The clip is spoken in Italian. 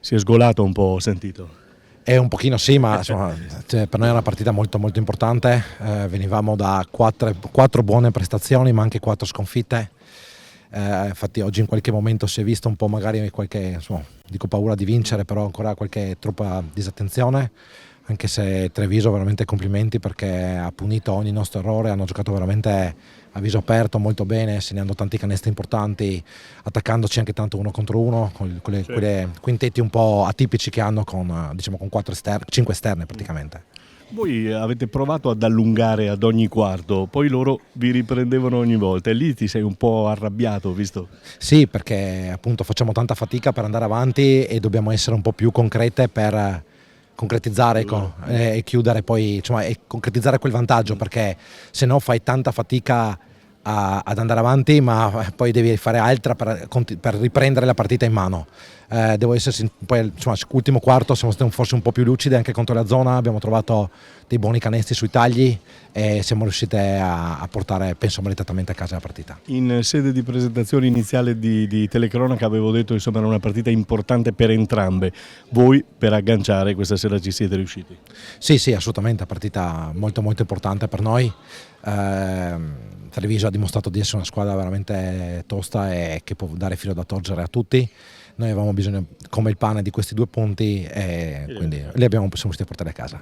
Si è sgolato un po', ho sentito. È un pochino sì, ma insomma, per noi è una partita molto molto importante. Venivamo da quattro buone prestazioni, ma anche 4 sconfitte. Infatti oggi in qualche momento si è visto un po' magari qualche, insomma, dico paura di vincere, però ancora qualche troppa disattenzione, anche se Treviso veramente complimenti perché ha punito ogni nostro errore, hanno giocato veramente a viso aperto molto bene, segnando tanti canestri importanti, attaccandoci anche tanto uno contro uno, con quelle quintetti un po' atipici che hanno con, diciamo, con 5 esterne praticamente. Voi avete provato ad allungare ad ogni quarto, poi loro vi riprendevano ogni volta e lì ti sei un po' arrabbiato, visto? Sì, perché appunto facciamo tanta fatica per andare avanti e dobbiamo essere un po' più concrete per concretizzare e chiudere poi, insomma, e concretizzare quel vantaggio, perché se no fai tanta fatica ad andare avanti, ma poi devi fare altra per riprendere la partita in mano. Devo essersi, poi insomma, ultimo quarto siamo stati forse un po' più lucidi anche contro la zona, abbiamo trovato dei buoni canestri sui tagli e siamo riusciti a portare, penso, meritatamente a casa la partita. In sede di presentazione iniziale di telecronaca avevo detto insomma era una partita importante per entrambe. Voi per agganciare questa sera ci siete riusciti? Sì, sì, assolutamente, una partita molto molto importante per noi. Treviso ha dimostrato di essere una squadra veramente tosta e che può dare filo da torcere a tutti. Noi avevamo bisogno come il pane di questi 2 punti e quindi siamo riusciti a portare a casa.